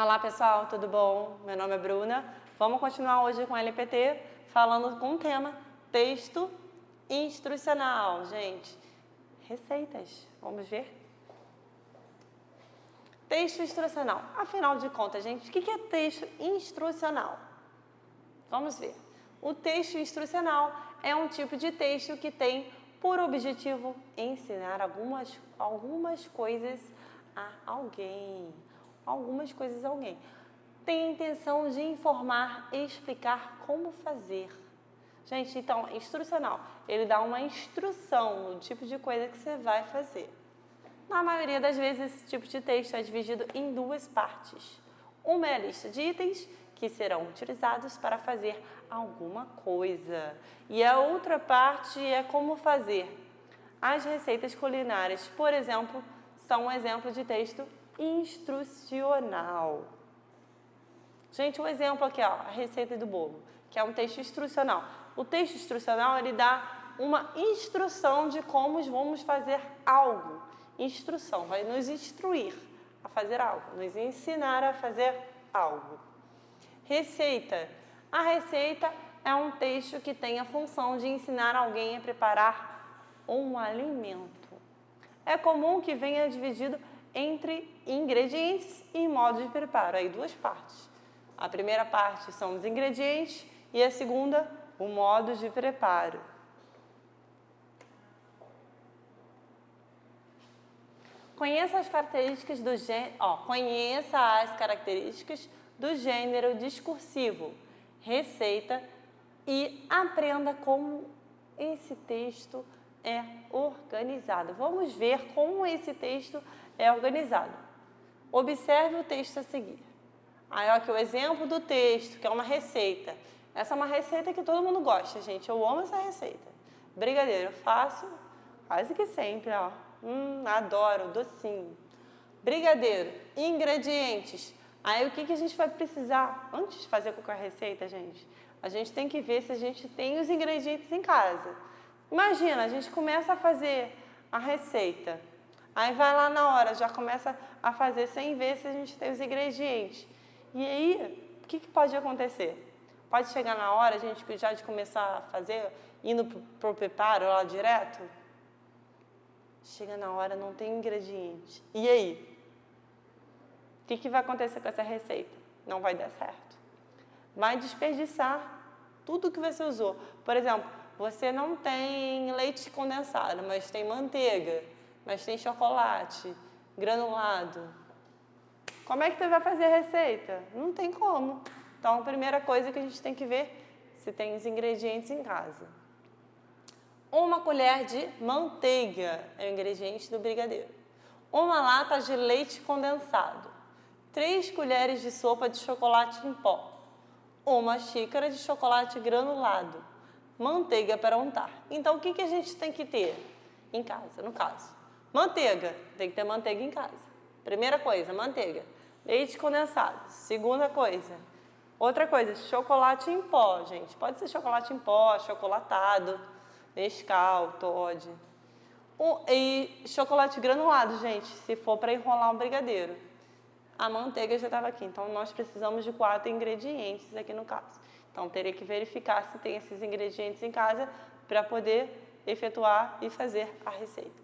Olá pessoal, tudo bom? Meu nome é Bruna. Vamos continuar hoje com a LPT, falando com o tema texto instrucional. Gente, receitas, vamos ver? Texto instrucional. Afinal de contas, gente, o que é texto instrucional? Vamos ver. O texto instrucional é um tipo de texto que tem por objetivo ensinar algumas coisas a alguém. Algumas coisas a alguém. Tem a intenção de informar e explicar como fazer. Gente, então, instrucional, ele dá uma instrução no tipo de coisa que você vai fazer. Na maioria das vezes, esse tipo de texto é dividido em duas partes. Uma é a lista de itens que serão utilizados para fazer alguma coisa. E a outra parte é como fazer. As receitas culinárias, por exemplo, são um exemplo de texto instrucional. Gente, um exemplo aqui, ó, a receita do bolo, que é um texto instrucional. O texto instrucional, ele dá uma instrução de como vamos fazer algo. Instrução, vai nos instruir a fazer algo, nos ensinar a fazer algo. Receita. A receita é um texto que tem a função de ensinar alguém a preparar um alimento. É comum que venha dividido entre ingredientes e modo de preparo, aí duas partes. A primeira parte são os ingredientes e a segunda, o modo de preparo. Conheça as características do gênero discursivo, receita, e aprenda como esse texto é organizado. Vamos ver como esse texto é organizado. Observe o texto a seguir. Aí, ó, aqui o exemplo do texto, que é uma receita. Essa é uma receita que todo mundo gosta, gente. Eu amo essa receita. Brigadeiro, eu faço quase que sempre, ó. Adoro, docinho. Brigadeiro, ingredientes. Aí, o que a gente vai precisar antes de fazer qualquer receita, gente? A gente tem que ver se a gente tem os ingredientes em casa. Imagina, a gente começa a fazer a receita. Aí vai lá na hora, já começa a fazer sem ver se a gente tem os ingredientes. E aí, o que pode acontecer? Pode chegar na hora, a gente já de começar a fazer, indo para o preparo lá direto? Chega na hora, não tem ingrediente. E aí? O que vai acontecer com essa receita? Não vai dar certo. Vai desperdiçar tudo que você usou. Por exemplo, você não tem leite condensado, mas tem manteiga, mas tem chocolate granulado. Como é que você vai fazer a receita? Não tem como. Então, a primeira coisa que a gente tem que ver se tem os ingredientes em casa. Uma colher de manteiga é o ingrediente do brigadeiro. Uma lata de leite condensado. 3 colheres de sopa de chocolate em pó. Uma xícara de chocolate granulado. Manteiga para untar. Então, o que a gente tem que ter em casa, no caso? Manteiga. Tem que ter manteiga em casa. Primeira coisa, manteiga. Leite condensado. Segunda coisa. Outra coisa, chocolate em pó, gente. Pode ser chocolate em pó, chocolatado, Nescau, Toddy. E chocolate granulado, gente, se for para enrolar um brigadeiro. A manteiga já estava aqui, então nós precisamos de 4 ingredientes aqui no caso. Então, teria que verificar se tem esses ingredientes em casa para poder efetuar e fazer a receita.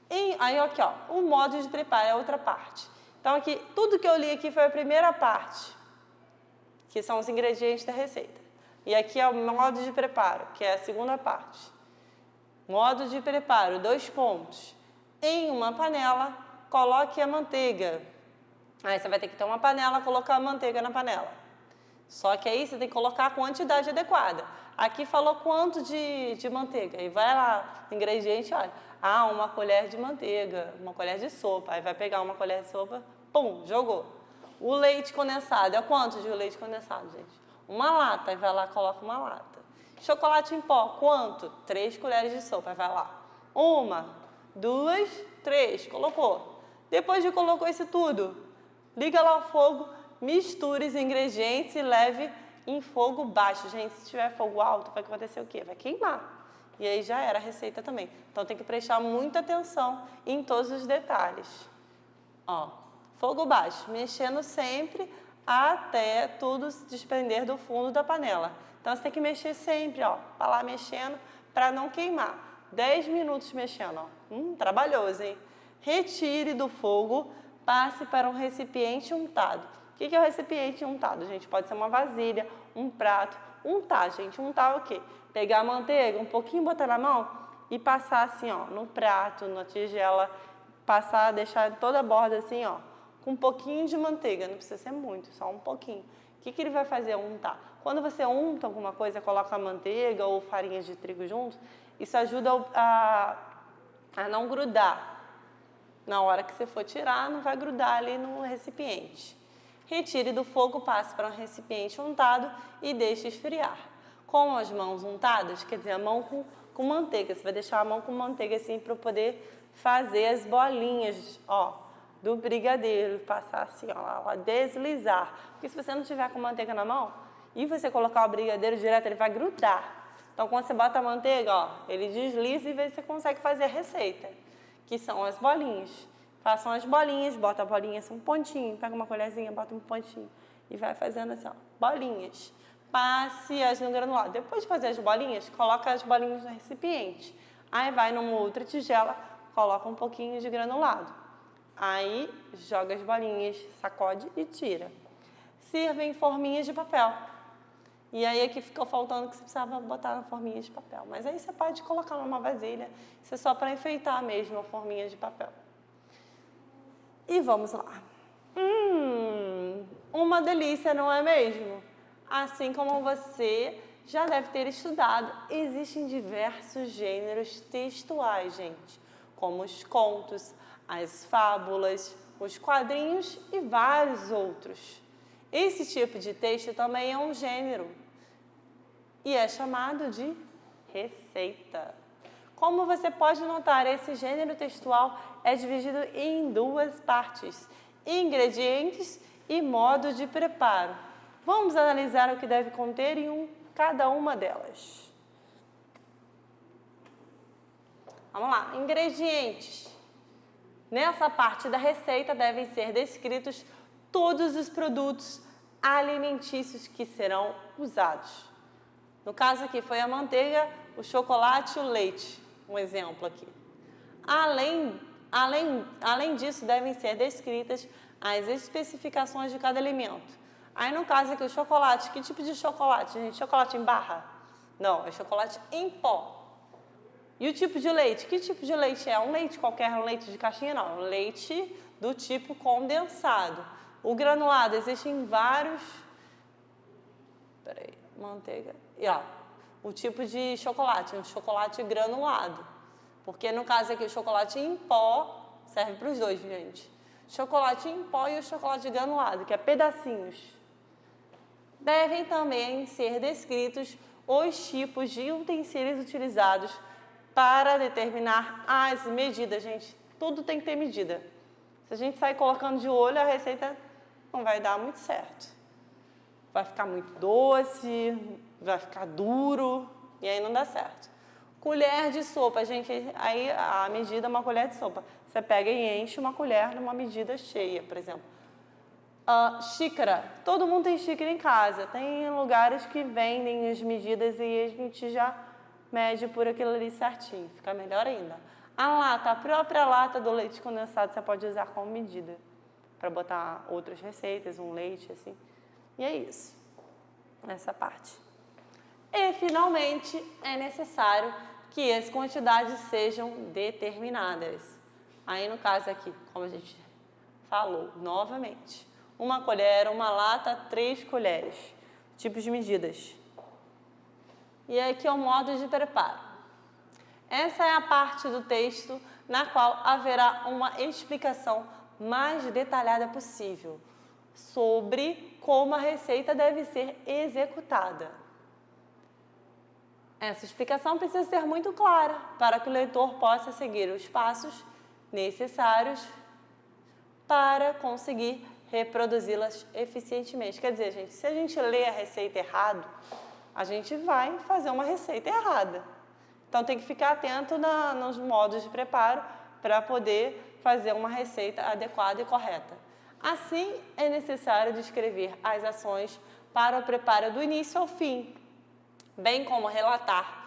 E aí, aqui, ó, o modo de preparo é a outra parte. Então, aqui, tudo que eu li aqui foi a primeira parte, que são os ingredientes da receita. E aqui é o modo de preparo, que é a segunda parte. Modo de preparo, 2 pontos. Em uma panela, coloque a manteiga. Aí você vai ter que ter uma panela, colocar a manteiga na panela. Só que aí você tem que colocar a quantidade adequada. Aqui falou quanto de manteiga. E vai lá, ingrediente, olha. Uma colher de manteiga, uma colher de sopa. Aí vai pegar uma colher de sopa, pum, jogou. O leite condensado, é quanto de leite condensado, gente? Uma lata, aí vai lá, coloca uma lata. Chocolate em pó, quanto? 3 colheres de sopa, aí vai lá. 1, 2, 3, colocou. Depois de colocou isso tudo, liga lá o fogo, misture os ingredientes e leve em fogo baixo. Gente, se tiver fogo alto, vai acontecer o quê? Vai queimar. E aí já era a receita também. Então, tem que prestar muita atenção em todos os detalhes. Ó, fogo baixo, mexendo sempre até tudo se desprender do fundo da panela. Então, você tem que mexer sempre, ó, para lá mexendo, para não queimar. 10 minutos mexendo, ó. Trabalhoso, hein? Retire do fogo, passe para um recipiente untado. O que é o recipiente untado, gente? Pode ser uma vasilha, um prato. Untar, gente. Untar é o quê? Pegar a manteiga, um pouquinho, botar na mão e passar assim, ó, no prato, na tigela, passar, deixar toda a borda assim, ó, com um pouquinho de manteiga. Não precisa ser muito, só um pouquinho. O que ele vai fazer? Untar. Quando você unta alguma coisa, coloca manteiga ou farinha de trigo junto, isso ajuda a não grudar. Na hora que você for tirar, não vai grudar ali no recipiente. Retire do fogo, passe para um recipiente untado e deixe esfriar. Com as mãos untadas, quer dizer, a mão com manteiga. Você vai deixar a mão com manteiga assim para poder fazer as bolinhas, ó, do brigadeiro. Passar assim, ó, deslizar. Porque se você não tiver com manteiga na mão e você colocar o brigadeiro direto, ele vai grudar. Então, quando você bota a manteiga, ó, ele desliza e vê se você consegue fazer a receita, que são as bolinhas. Façam as bolinhas, bota a bolinha assim, um pontinho, pega uma colherzinha, bota um pontinho e vai fazendo assim, ó, bolinhas. Passe-as no granulado. Depois de fazer as bolinhas, coloca as bolinhas no recipiente. Aí vai numa outra tigela, coloca um pouquinho de granulado. Aí joga as bolinhas, sacode e tira. Sirva em forminhas de papel. E aí aqui ficou faltando que você precisava botar na forminha de papel. Mas aí você pode colocar numa vasilha, isso é só para enfeitar mesmo a forminha de papel. E vamos lá. Uma delícia, não é mesmo? Assim como você já deve ter estudado, existem diversos gêneros textuais, gente, como os contos, as fábulas, os quadrinhos e vários outros. Esse tipo de texto também é um gênero e é chamado de receita. Como você pode notar, esse gênero textual é dividido em duas partes: ingredientes e modo de preparo. Vamos analisar o que deve conter em cada uma delas. Vamos lá, ingredientes. Nessa parte da receita devem ser descritos todos os produtos alimentícios que serão usados. No caso aqui foi a manteiga, o chocolate e o leite, um exemplo aqui. Além disso, devem ser descritas as especificações de cada alimento. Aí no caso aqui o chocolate, que tipo de chocolate, gente? Chocolate em barra? Não, é chocolate em pó. E o tipo de leite? Que tipo de leite é? Um leite qualquer, um leite de caixinha? Não, leite do tipo condensado. O granulado, existem vários... Peraí, manteiga... E ó, o tipo de chocolate, um chocolate granulado. Porque no caso aqui o chocolate em pó serve para os dois, gente. Chocolate em pó e o chocolate granulado, que é pedacinhos. Devem também ser descritos os tipos de utensílios utilizados para determinar as medidas, gente. Tudo tem que ter medida. Se a gente sair colocando de olho, a receita não vai dar muito certo. Vai ficar muito doce, vai ficar duro e aí não dá certo. Colher de sopa, gente, aí a medida é uma colher de sopa. Você pega e enche uma colher numa medida cheia, por exemplo. Xícara, todo mundo tem xícara em casa. Tem lugares que vendem as medidas e a gente já mede por aquilo ali certinho, fica melhor ainda. A lata, a própria lata do leite condensado você pode usar como medida para botar outras receitas, um leite assim. E é isso, essa parte. E, finalmente, é necessário que as quantidades sejam determinadas. Aí, no caso aqui, como a gente falou, novamente, uma colher, uma lata, 3 colheres. Tipos de medidas. E aqui é o modo de preparo. Essa é a parte do texto na qual haverá uma explicação mais detalhada possível sobre como a receita deve ser executada. Essa explicação precisa ser muito clara para que o leitor possa seguir os passos necessários para conseguir reproduzi-las eficientemente. Quer dizer, gente, se a gente lê a receita errado, a gente vai fazer uma receita errada. Então, tem que ficar atento nos modos de preparo para poder fazer uma receita adequada e correta. Assim, é necessário descrever as ações para o preparo do início ao fim, bem como relatar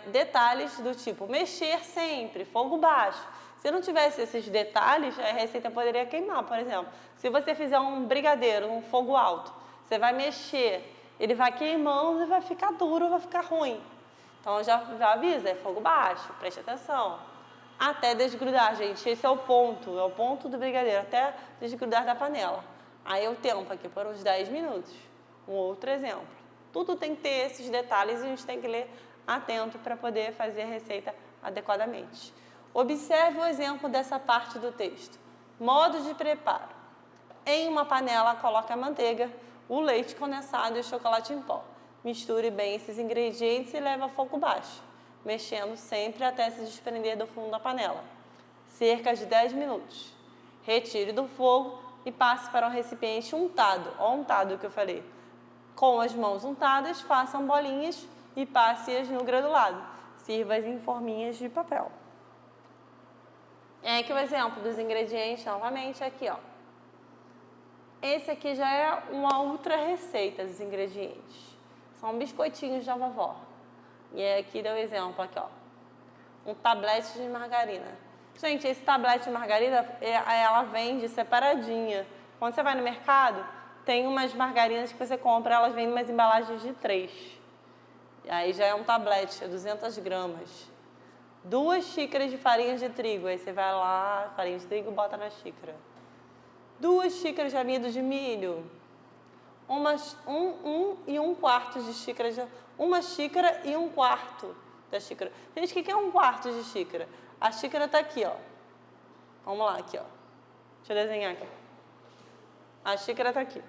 detalhes do tipo mexer sempre, fogo baixo. Se não tivesse esses detalhes, a receita poderia queimar, por exemplo. Se você fizer um brigadeiro, um fogo alto, você vai mexer, ele vai queimando e vai ficar duro, vai ficar ruim. Então já avisa, é fogo baixo, preste atenção. Até desgrudar, gente, esse é o ponto do brigadeiro, até desgrudar da panela. Aí eu tempo aqui por uns 10 minutos. Um outro exemplo. Tudo tem que ter esses detalhes e a gente tem que ler atento para poder fazer a receita adequadamente. Observe o exemplo dessa parte do texto. Modo de preparo. Em uma panela, coloque a manteiga, o leite condensado e o chocolate em pó. Misture bem esses ingredientes e leve a fogo baixo, mexendo sempre até se desprender do fundo da panela. Cerca de 10 minutos. Retire do fogo e passe para um recipiente untado. Ó, untado que eu falei. Com as mãos untadas, façam bolinhas e passe-as no granulado. Sirva-as em forminhas de papel. Aqui o exemplo dos ingredientes, novamente, aqui, ó. Esse aqui já é uma outra receita dos ingredientes. São biscoitinhos da vovó. E aqui deu exemplo, aqui, ó. Um tablete de margarina. Gente, esse tablete de margarina, ela vende separadinha. Quando você vai no mercado, tem umas margarinas que você compra, elas vendem umas embalagens de 3. E aí já é um tablete, é 200 gramas. 2 xícaras de farinha de trigo. Aí você vai lá, farinha de trigo, bota na xícara. 2 xícaras de amido de milho. 1,25 de xícara de... 1 xícara e 1/4 da xícara. Gente, o que é 1/4 de xícara? A xícara tá aqui, ó. Vamos lá, aqui, ó. Deixa eu desenhar aqui. A xícara tá aqui.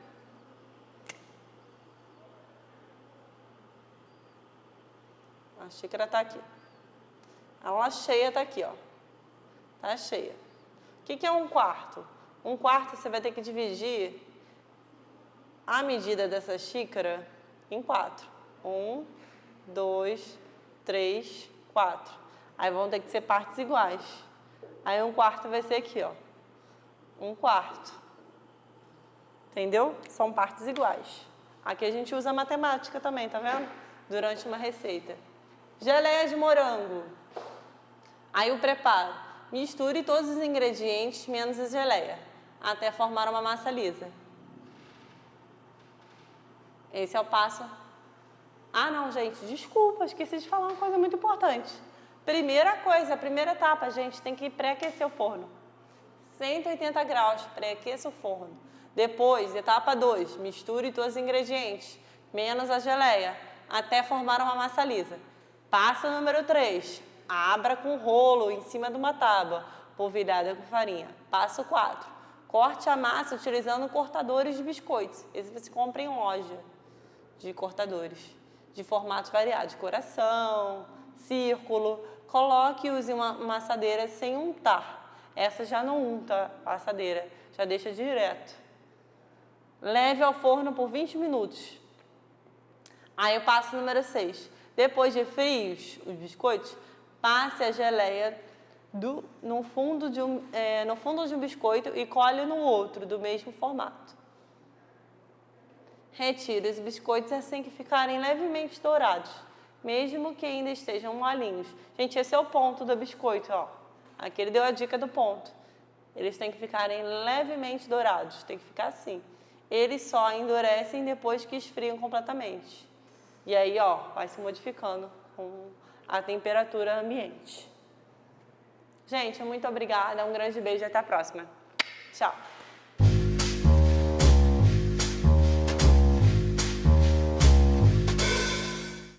A xícara tá aqui. Ela cheia tá aqui, ó. Tá cheia. O que é 1/4? 1/4 você vai ter que dividir a medida dessa xícara em 4. 1, 2, 3, 4. Aí vão ter que ser partes iguais. Aí 1/4 vai ser aqui, ó. 1/4. Entendeu? São partes iguais. Aqui a gente usa matemática também, tá vendo? Durante uma receita. Geleia de morango. Aí o preparo. Misture todos os ingredientes menos a geleia, até formar uma massa lisa. Esse é o passo. Ah, não, gente, desculpa, esqueci de falar uma coisa muito importante. Primeira coisa, a primeira etapa, gente, tem que pré-aquecer o forno. 180 graus, pré-aqueça o forno. Depois, etapa 2, misture todos os ingredientes, menos a geleia, até formar uma massa lisa. Passo número 3, abra com rolo em cima de uma tábua, polvilhada com farinha. Passo 4, corte a massa utilizando cortadores de biscoitos. Esse você compra em loja de cortadores, de formatos variados, coração, círculo. Coloque e use uma assadeira sem untar. Essa já não unta a assadeira, já deixa direto. Leve ao forno por 20 minutos. Aí o passo número 6. Depois de frios os biscoitos, passe a geleia no fundo de um biscoito e colhe no outro, do mesmo formato. Retire os biscoitos assim que ficarem levemente dourados, mesmo que ainda estejam molinhos. Gente, esse é o ponto do biscoito, ó. Aqui ele deu a dica do ponto. Eles têm que ficarem levemente dourados, tem que ficar assim. Eles só endurecem depois que esfriam completamente. E aí, ó, vai se modificando com a temperatura ambiente. Gente, muito obrigada, um grande beijo e até a próxima. Tchau!